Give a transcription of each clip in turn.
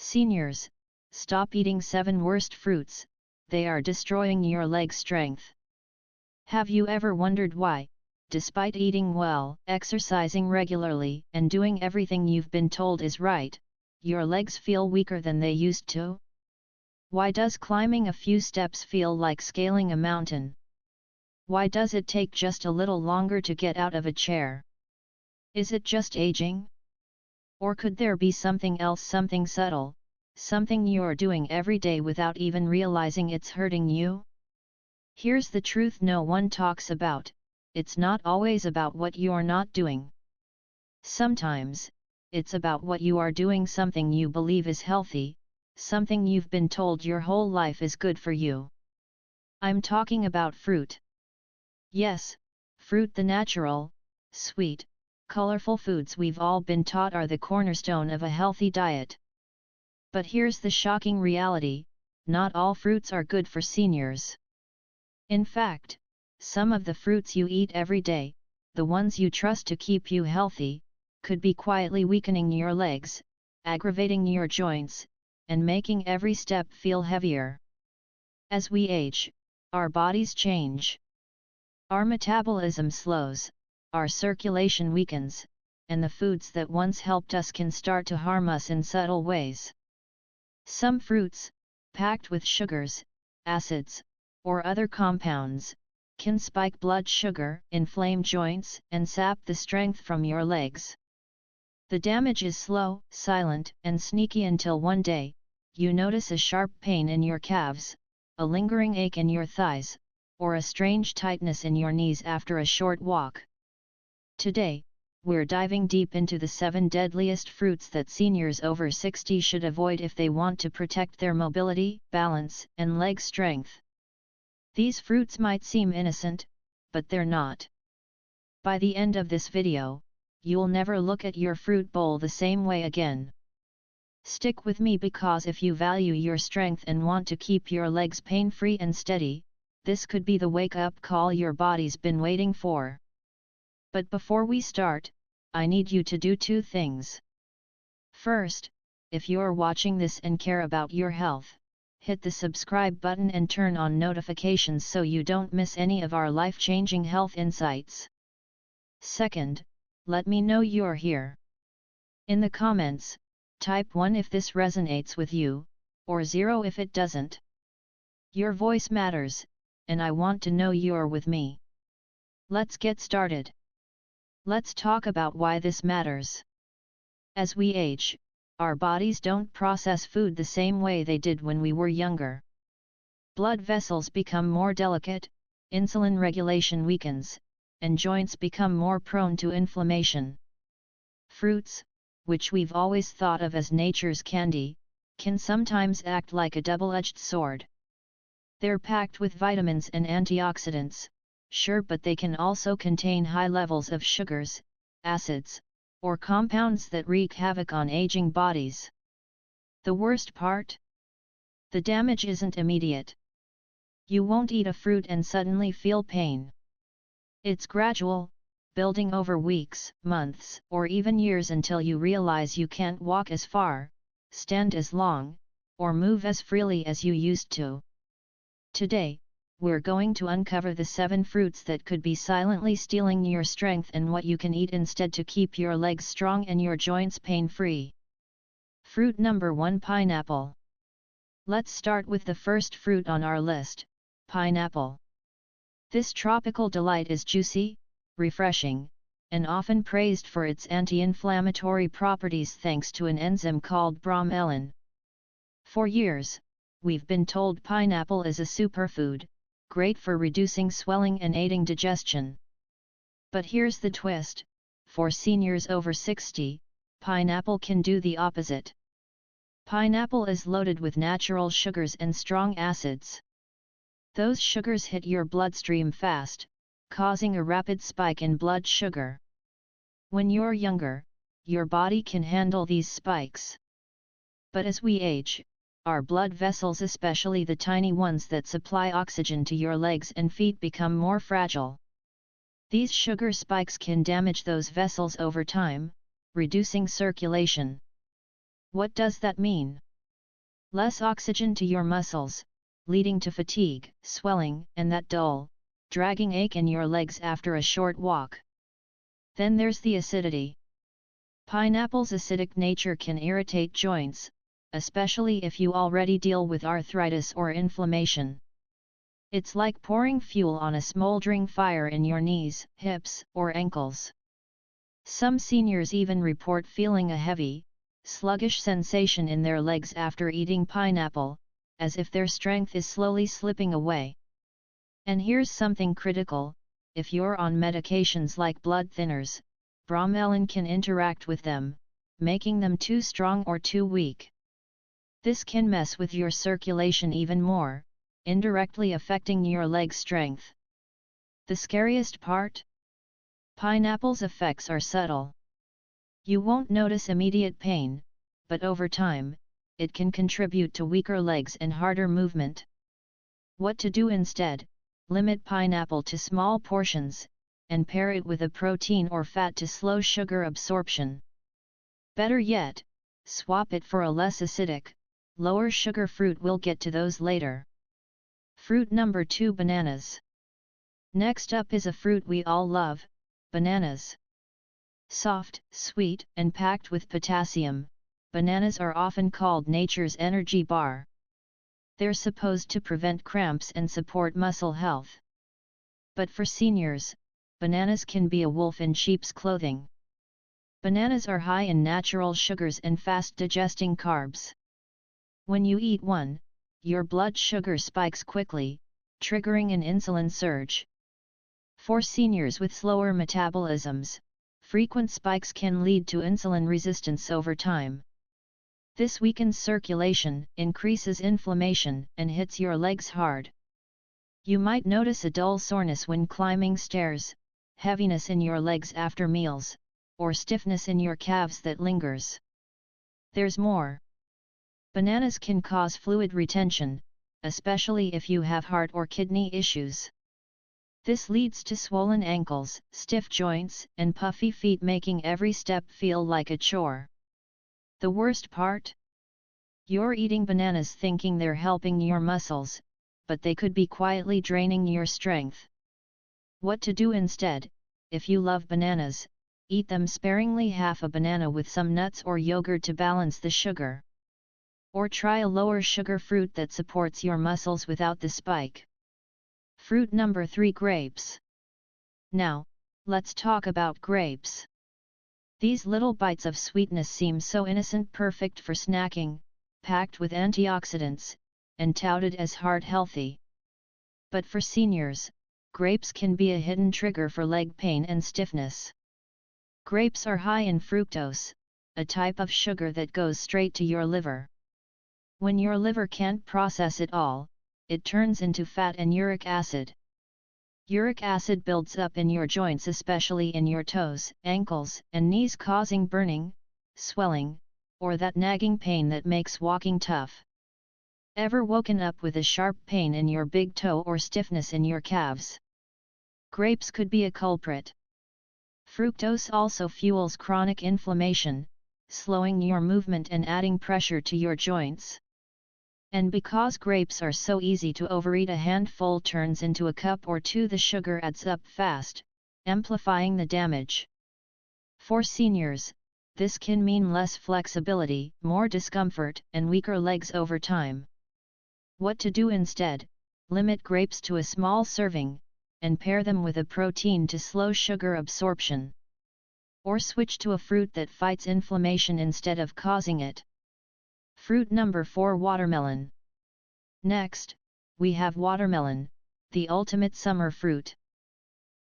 Seniors, stop eating 7 worst fruits, they are destroying your leg strength. Have you ever wondered why, despite eating well, exercising regularly, and doing everything you've been told is right, your legs feel weaker than they used to? Why does climbing a few steps feel like scaling a mountain? Why does it take just a little longer to get out of a chair? Is it just aging? Or could there be something else, something subtle, something you're doing every day without even realizing it's hurting you? Here's the truth no one talks about: it's not always about what you're not doing. Sometimes, it's about what you are doing, something you believe is healthy, something you've been told your whole life is good for you. I'm talking about fruit. Yes, fruit, the natural, sweet, colorful foods we've all been taught are the cornerstone of a healthy diet. But here's the shocking reality: not all fruits are good for seniors. In fact, some of the fruits you eat every day, the ones you trust to keep you healthy, could be quietly weakening your legs, aggravating your joints, and making every step feel heavier. As we age, our bodies change. Our metabolism slows, our circulation weakens, and the foods that once helped us can start to harm us in subtle ways. Some fruits, packed with sugars, acids, or other compounds, can spike blood sugar, inflame joints, and sap the strength from your legs. The damage is slow, silent, and sneaky until one day, you notice a sharp pain in your calves, a lingering ache in your thighs, or a strange tightness in your knees after a short walk. Today, we're diving deep into the 7 deadliest fruits that seniors over 60 should avoid if they want to protect their mobility, balance, and leg strength. These fruits might seem innocent, but they're not. By the end of this video, you'll never look at your fruit bowl the same way again. Stick with me, because if you value your strength and want to keep your legs pain-free and steady, this could be the wake-up call your body's been waiting for. But before we start, I need you to do 2 things. First, if you're watching this and care about your health, hit the subscribe button and turn on notifications so you don't miss any of our life-changing health insights. Second, let me know you're here. In the comments, type 1 if this resonates with you, or 0 if it doesn't. Your voice matters, and I want to know you're with me. Let's get started. Let's talk about why this matters. As we age, our bodies don't process food the same way they did when we were younger. Blood vessels become more delicate, insulin regulation weakens, and joints become more prone to inflammation. Fruits, which we've always thought of as nature's candy, can sometimes act like a double-edged sword. They're packed with vitamins and antioxidants, sure, but they can also contain high levels of sugars, acids, or compounds that wreak havoc on aging bodies. The worst part? The damage isn't immediate. You won't eat a fruit and suddenly feel pain. It's gradual, building over weeks, months, or even years until you realize you can't walk as far, stand as long, or move as freely as you used to. Today, we're going to uncover the 7 fruits that could be silently stealing your strength and what you can eat instead to keep your legs strong and your joints pain-free. Fruit number 1: pineapple. Let's start with the first fruit on our list, pineapple. This tropical delight is juicy, refreshing, and often praised for its anti-inflammatory properties thanks to an enzyme called bromelain. For years, we've been told pineapple is a superfood, great for reducing swelling and aiding digestion. But here's the twist: for seniors over 60, pineapple can do the opposite. Pineapple is loaded with natural sugars and strong acids. Those sugars hit your bloodstream fast, causing a rapid spike in blood sugar. When you're younger, your body can handle these spikes. But as we age, our blood vessels, especially the tiny ones that supply oxygen to your legs and feet, become more fragile. These sugar spikes can damage those vessels over time, reducing circulation. What does that mean? Less oxygen to your muscles, leading to fatigue, swelling, and that dull, dragging ache in your legs after a short walk. Then there's the acidity. Pineapple's acidic nature can irritate joints, especially if you already deal with arthritis or inflammation. It's like pouring fuel on a smoldering fire in your knees, hips, or ankles. Some seniors even report feeling a heavy, sluggish sensation in their legs after eating pineapple, as if their strength is slowly slipping away. And here's something critical: if you're on medications like blood thinners, bromelain can interact with them, making them too strong or too weak. This can mess with your circulation even more, indirectly affecting your leg strength. The scariest part? Pineapple's effects are subtle. You won't notice immediate pain, but over time, it can contribute to weaker legs and harder movement. What to do instead? Limit pineapple to small portions, and pair it with a protein or fat to slow sugar absorption. Better yet, swap it for a less acidic, lower sugar fruit. We'll get to those later. Fruit number 2: bananas. Next up is a fruit we all love, bananas. Soft, sweet, and packed with potassium, bananas are often called nature's energy bar. They're supposed to prevent cramps and support muscle health. But for seniors, bananas can be a wolf in sheep's clothing. Bananas are high in natural sugars and fast-digesting carbs. When you eat one, your blood sugar spikes quickly, triggering an insulin surge. For seniors with slower metabolisms, frequent spikes can lead to insulin resistance over time. This weakens circulation, increases inflammation, and hits your legs hard. You might notice a dull soreness when climbing stairs, heaviness in your legs after meals, or stiffness in your calves that lingers. There's more. Bananas can cause fluid retention, especially if you have heart or kidney issues. This leads to swollen ankles, stiff joints, and puffy feet, making every step feel like a chore. The worst part? You're eating bananas thinking they're helping your muscles, but they could be quietly draining your strength. What to do instead? If you love bananas, eat them sparingly, half a banana with some nuts or yogurt to balance the sugar. Or try a lower sugar fruit that supports your muscles without the spike. Fruit number 3: grapes. Now, let's talk about grapes. These little bites of sweetness seem so innocent, perfect for snacking, packed with antioxidants, and touted as heart healthy. But for seniors, grapes can be a hidden trigger for leg pain and stiffness. Grapes are high in fructose, a type of sugar that goes straight to your liver. When your liver can't process it all, it turns into fat and uric acid. Uric acid builds up in your joints, especially in your toes, ankles, and knees, causing burning, swelling, or that nagging pain that makes walking tough. Ever woken up with a sharp pain in your big toe or stiffness in your calves? Grapes could be a culprit. Fructose also fuels chronic inflammation, slowing your movement and adding pressure to your joints. And because grapes are so easy to overeat, a handful turns into a cup or two. The sugar adds up fast, amplifying the damage. For seniors, this can mean less flexibility, more discomfort, and weaker legs over time. What to do instead? Limit grapes to a small serving, and pair them with a protein to slow sugar absorption. Or switch to a fruit that fights inflammation instead of causing it. Fruit number 4: watermelon. Next, we have watermelon, the ultimate summer fruit.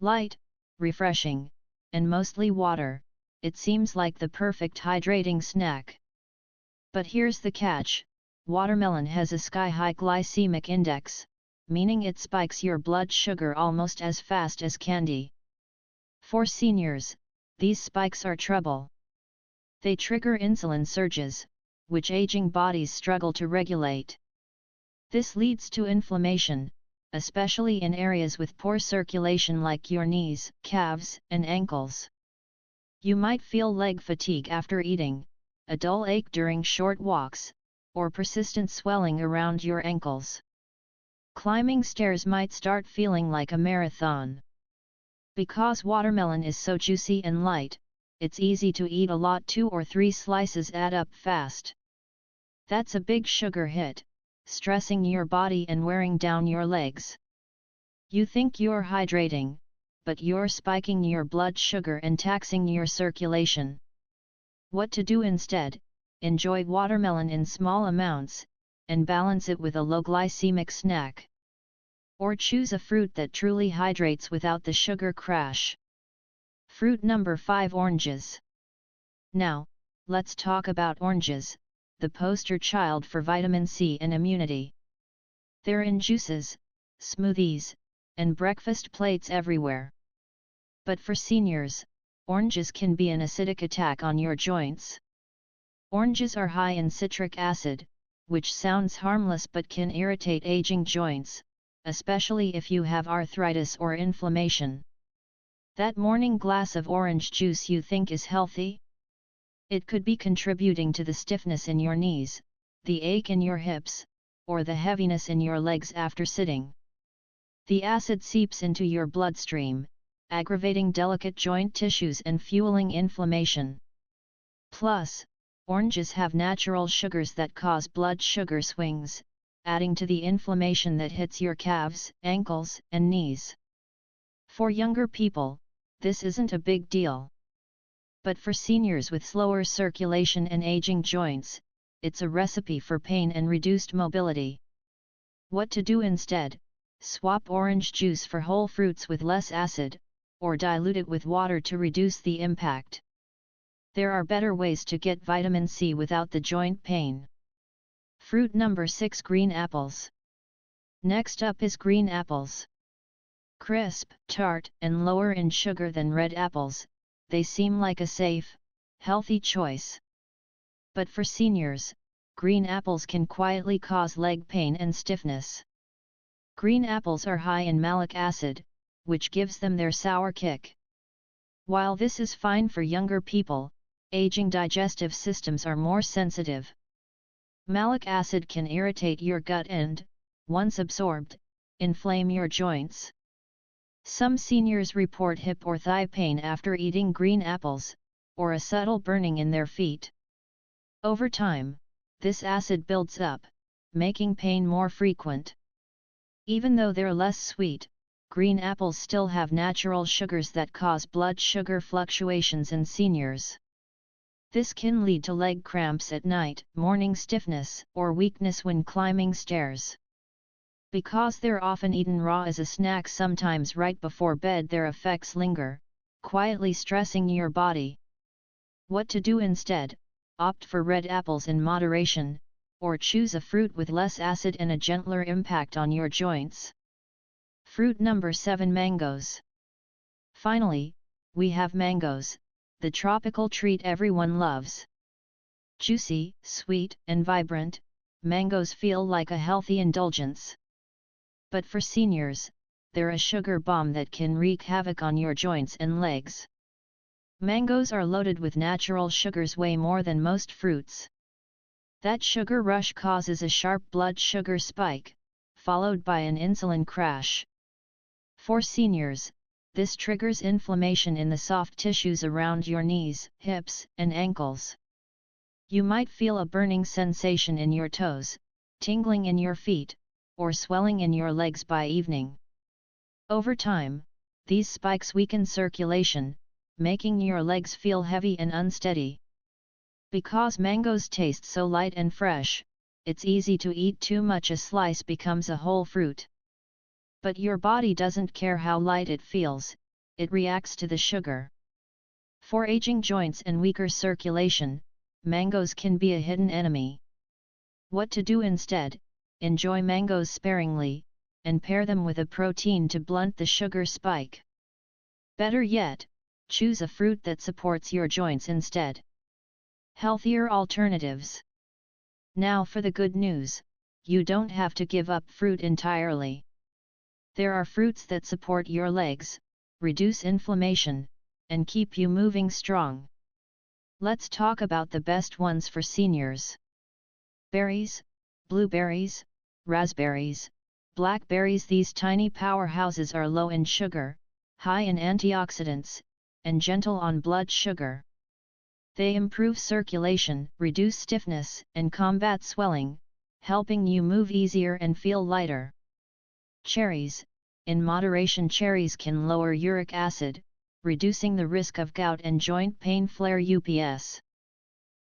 Light, refreshing, and mostly water, it seems like the perfect hydrating snack. But here's the catch: watermelon has a sky-high glycemic index, meaning it spikes your blood sugar almost as fast as candy. For seniors, these spikes are trouble. They trigger insulin surges, which aging bodies struggle to regulate. This leads to inflammation, especially in areas with poor circulation like your knees, calves, and ankles. You might feel leg fatigue after eating, a dull ache during short walks, or persistent swelling around your ankles. Climbing stairs might start feeling like a marathon. Because watermelon is so juicy and light, it's easy to eat a lot. 2 or 3 slices add up fast. That's a big sugar hit, stressing your body and wearing down your legs. You think you're hydrating, but you're spiking your blood sugar and taxing your circulation. What to do instead? Enjoy watermelon in small amounts, and balance it with a low glycemic snack. Or choose a fruit that truly hydrates without the sugar crash. Fruit number 5: Oranges. Now, let's talk about oranges, the poster child for vitamin C and immunity. They're in juices, smoothies, and breakfast plates everywhere. But for seniors, oranges can be an acidic attack on your joints. Oranges are high in citric acid, which sounds harmless but can irritate aging joints, especially if you have arthritis or inflammation. That morning glass of orange juice you think is healthy? It could be contributing to the stiffness in your knees, the ache in your hips, or the heaviness in your legs after sitting. The acid seeps into your bloodstream, aggravating delicate joint tissues and fueling inflammation. Plus, oranges have natural sugars that cause blood sugar swings, adding to the inflammation that hits your calves, ankles, and knees. For younger people, this isn't a big deal. But for seniors with slower circulation and aging joints, it's a recipe for pain and reduced mobility. What to do instead? Swap orange juice for whole fruits with less acid, or dilute it with water to reduce the impact. There are better ways to get vitamin C without the joint pain. Fruit number 6: Green apples. Next up is green apples. Crisp, tart, and lower in sugar than red apples, they seem like a safe, healthy choice. But for seniors, green apples can quietly cause leg pain and stiffness. Green apples are high in malic acid, which gives them their sour kick. While this is fine for younger people, aging digestive systems are more sensitive. Malic acid can irritate your gut and, once absorbed, inflame your joints. Some seniors report hip or thigh pain after eating green apples, or a subtle burning in their feet. Over time, this acid builds up, making pain more frequent. Even though they're less sweet, green apples still have natural sugars that cause blood sugar fluctuations in seniors. This can lead to leg cramps at night, morning stiffness, or weakness when climbing stairs. Because they're often eaten raw as a snack, sometimes right before bed, their effects linger, quietly stressing your body. What to do instead? Opt for red apples in moderation, or choose a fruit with less acid and a gentler impact on your joints. Fruit number 7: Mangoes. Finally, we have mangoes, the tropical treat everyone loves. Juicy, sweet, and vibrant, mangoes feel like a healthy indulgence. But for seniors, they're a sugar bomb that can wreak havoc on your joints and legs. Mangoes are loaded with natural sugars way more than most fruits. That sugar rush causes a sharp blood sugar spike, followed by an insulin crash. For seniors, this triggers inflammation in the soft tissues around your knees, hips, and ankles. You might feel a burning sensation in your toes, tingling in your feet, or swelling in your legs by evening. Over time, these spikes weaken circulation, making your legs feel heavy and unsteady. Because mangoes taste so light and fresh, it's easy to eat too much. A slice becomes a whole fruit. But your body doesn't care how light it feels, it reacts to the sugar. For aging joints and weaker circulation, mangoes can be a hidden enemy. What to do instead? Enjoy mangoes sparingly, and pair them with a protein to blunt the sugar spike. Better yet, choose a fruit that supports your joints instead. Healthier alternatives. Now for the good news, you don't have to give up fruit entirely. There are fruits that support your legs, reduce inflammation, and keep you moving strong. Let's talk about the best ones for seniors. Berries, blueberries, raspberries, blackberries. These tiny powerhouses are low in sugar, high in antioxidants, and gentle on blood sugar. They improve circulation, reduce stiffness, and combat swelling, helping you move easier and feel lighter. Cherries, in moderation. Cherries can lower uric acid, reducing the risk of gout and joint pain. Flare ups.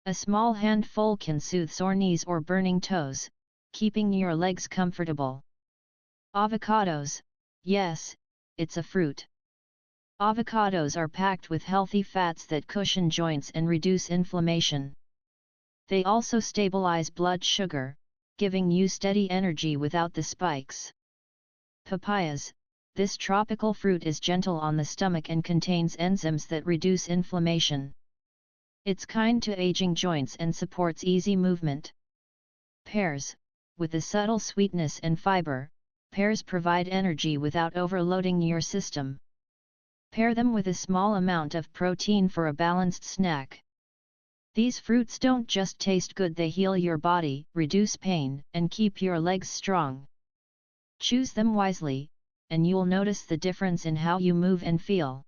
A small handful can soothe sore knees or burning toes, keeping your legs comfortable. Avocados, yes, it's a fruit. Avocados are packed with healthy fats that cushion joints and reduce inflammation. They also stabilize blood sugar, giving you steady energy without the spikes. Papayas, this tropical fruit is gentle on the stomach and contains enzymes that reduce inflammation. It's kind to aging joints and supports easy movement. Pears, with a subtle sweetness and fiber, pears provide energy without overloading your system. Pair them with a small amount of protein for a balanced snack. These fruits don't just taste good, they heal your body, reduce pain, and keep your legs strong. Choose them wisely, and you'll notice the difference in how you move and feel.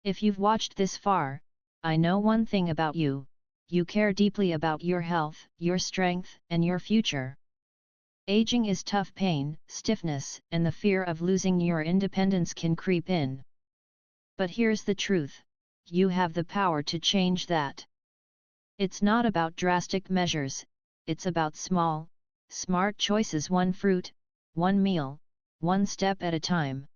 If you've watched this far, I know one thing about you: you care deeply about your health, your strength, and your future. Aging is tough. Pain, stiffness, and the fear of losing your independence can creep in. But here's the truth: you have the power to change that. It's not about drastic measures, it's about small, smart choices. One fruit, one meal, one step at a time.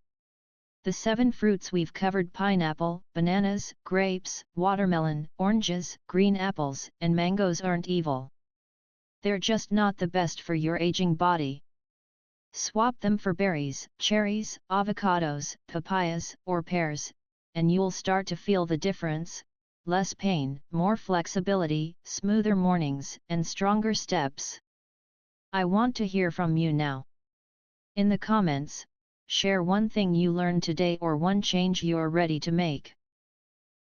The 7 fruits we've covered: pineapple, bananas, grapes, watermelon, oranges, green apples, and mangoes aren't evil. They're just not the best for your aging body. Swap them for berries, cherries, avocados, papayas, or pears, and you'll start to feel the difference: less pain, more flexibility, smoother mornings, and stronger steps. I want to hear from you now. In the comments, share one thing you learned today or one change you're ready to make.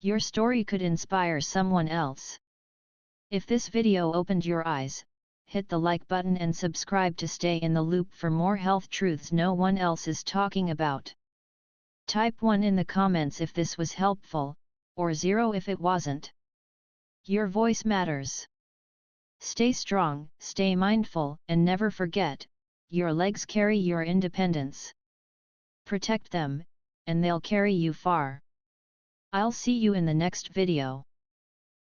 Your story could inspire someone else. If this video opened your eyes, hit the like button and subscribe to stay in the loop for more health truths no one else is talking about. Type 1 in the comments if this was helpful, or 0 if it wasn't. Your voice matters. Stay strong, stay mindful, and never forget, your legs carry your independence. Protect them, and they'll carry you far. I'll see you in the next video.